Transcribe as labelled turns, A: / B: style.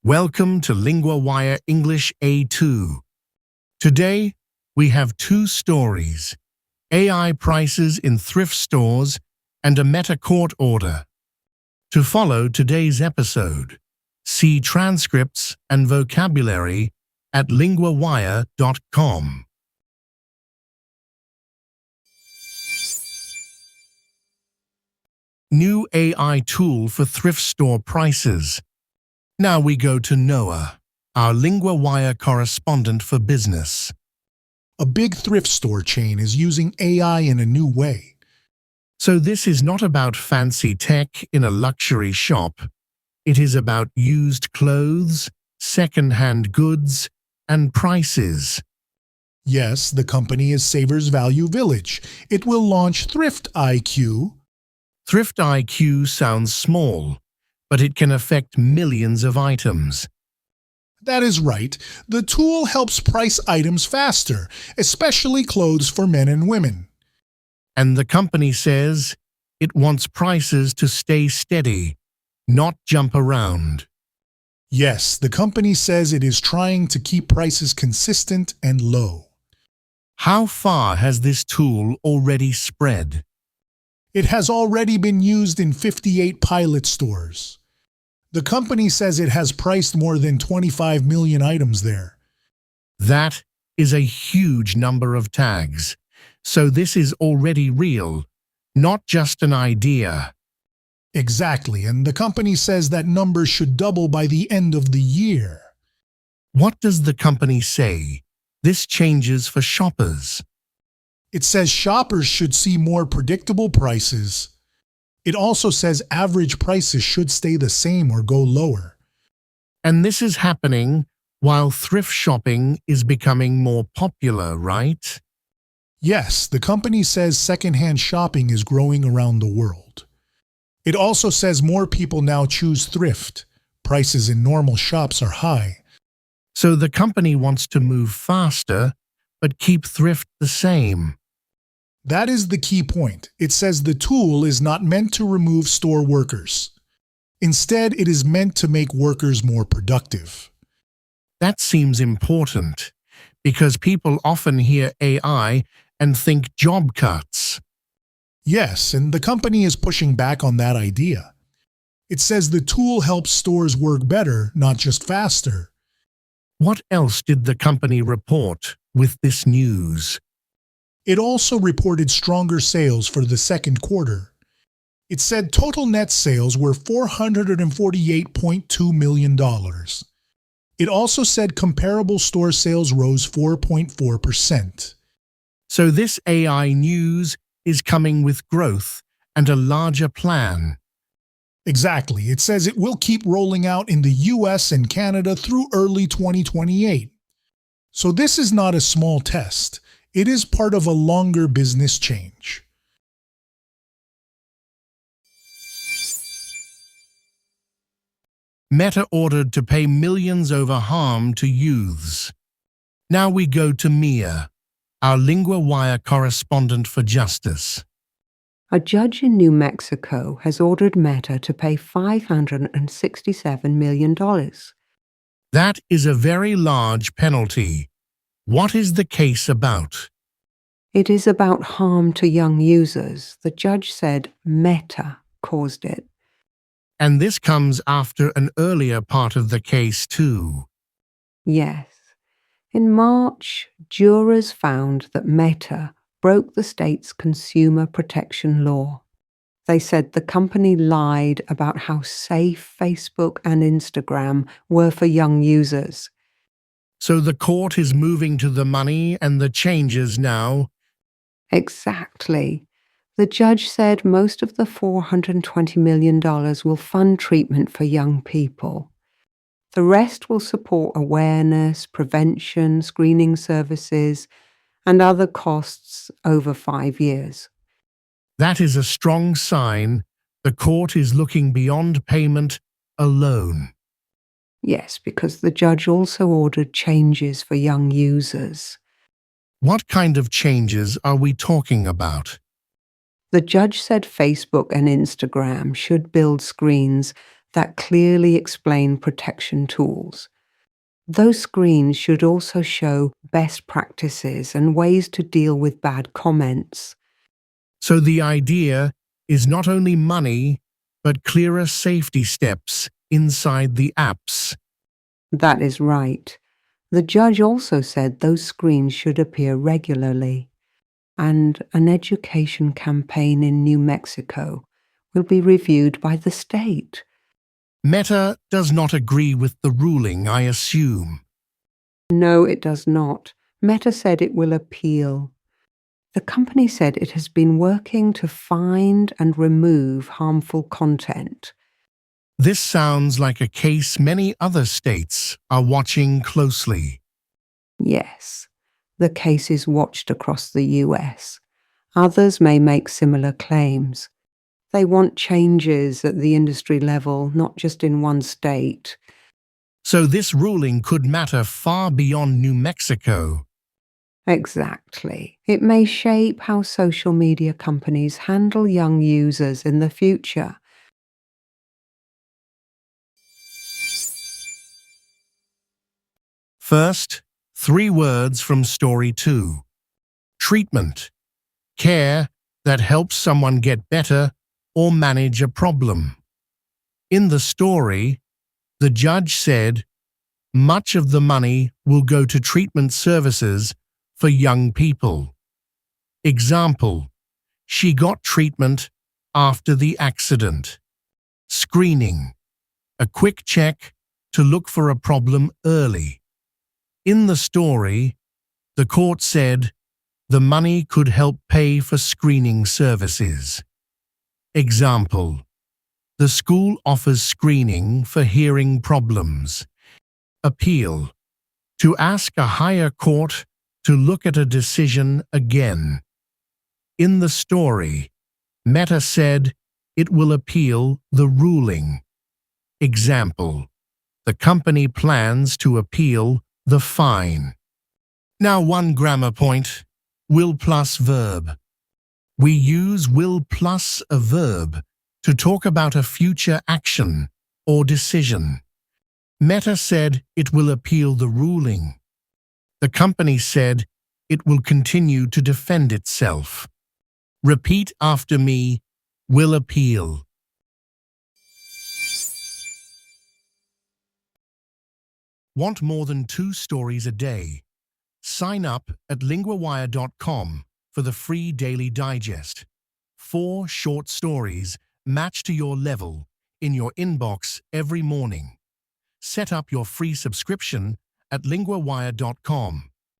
A: Welcome to LinguaWire English A2. Today, we have two stories: AI prices in thrift stores and a Meta court order. To follow today's episode, see transcripts and vocabulary at LinguaWire.com. New AI tool for thrift store prices. Now we go to Noah, our LinguaWire correspondent for business.
B: A big thrift store chain is using AI in a new way.
A: So this is not about fancy tech in a luxury shop. It is about used clothes, second-hand goods, and prices.
B: Yes, the company is Savers Value Village. It will launch Thrift IQ.
A: Thrift IQ sounds small, but it can affect millions of items.
B: That is right. The tool helps price items faster, especially clothes for men and women.
A: And the company says it wants prices to stay steady, not jump around.
B: Yes, the company says it is trying to keep prices consistent and low.
A: How far has this tool already spread?
B: It has already been used in 58 pilot stores. The company says it has priced more than 25 million items there.
A: That is a huge number of tags. So this is already real, not just an idea.
B: Exactly, and the company says that number should double by the end of the year.
A: What does the company say? This changes for shoppers.
B: It says shoppers should see more predictable prices. It also says average prices should stay the same or go lower.
A: And this is happening while thrift shopping is becoming more popular, right?
B: Yes, the company says secondhand shopping is growing around the world. It also says more people now choose thrift. Prices in normal shops are high.
A: So the company wants to move faster, but keep thrift the same.
B: That is the key point. It says the tool is not meant to remove store workers. Instead, it is meant to make workers more productive.
A: That seems important, because people often hear AI and think job cuts.
B: Yes, and the company is pushing back on that idea. It says the tool helps stores work better, not just faster.
A: What else did the company report with this news?
B: It also reported stronger sales for the second quarter. It said total net sales were $448.2 million. It also said comparable store sales rose 4.4%.
A: So this AI news is coming with growth and a larger plan.
B: Exactly. It says it will keep rolling out in the US and Canada through early 2028. So this is not a small test. It is part of a longer business change.
A: Meta ordered to pay millions over harm to youths. Now we go to Mia, our LinguaWire correspondent for justice.
C: A judge in New Mexico has ordered Meta to pay $567 million.
A: That is a very large penalty. What is the case about?
C: It is about harm to young users. The judge said Meta caused it.
A: And this comes after an earlier part of the case too.
C: Yes. In March, jurors found that Meta broke the state's consumer protection law. They said the company lied about how safe Facebook and Instagram were for young users.
A: So the court is moving to the money and the changes now.
C: Exactly. The judge said most of the $420 million will fund treatment for young people. The rest will support awareness, prevention, screening services, and other costs over 5 years.
A: That is a strong sign. The court is looking beyond payment alone.
C: Yes, because the judge also ordered changes for young users.
A: What kind of changes are we talking about?
C: The judge said Facebook and Instagram should build screens that clearly explain protection tools. Those screens should also show best practices and ways to deal with bad comments.
A: So the idea is not only money, but clearer safety steps inside the apps.
C: That is right. The judge also said those screens should appear regularly, and an education campaign in New Mexico will be reviewed by the state.
A: Meta does not agree with the ruling, I assume.
C: No, it does not. Meta said it will appeal. The company said it has been working to find and remove harmful content.
A: This sounds like a case many other states are watching closely.
C: Yes, the case is watched across the US. Others may make similar claims. They want changes at the industry level, not just in one state.
A: So this ruling could matter far beyond New Mexico.
C: Exactly. It may shape how social media companies handle young users in the future.
A: First, 3 words from Story 2. Treatment. Care that helps someone get better or manage a problem. In the story, the judge said, much of the money will go to treatment services for young people. Example, she got treatment after the accident. Screening, a quick check to look for a problem early. In the story, the court said the money could help pay for screening services. Example, the school offers screening for hearing problems. Appeal, to ask a higher court to look at a decision again. In the story, Meta said it will appeal the ruling. Example, the company plans to appeal the fine. Now one grammar point, will plus verb. We use will plus a verb to talk about a future action or decision. Meta said it will appeal the ruling. The company said it will continue to defend itself. Repeat after me, will appeal. Want more than 2 stories a day? Sign up at LinguaWire.com for the free daily digest. 4 short stories matched to your level in your inbox every morning. Set up your free subscription at LinguaWire.com.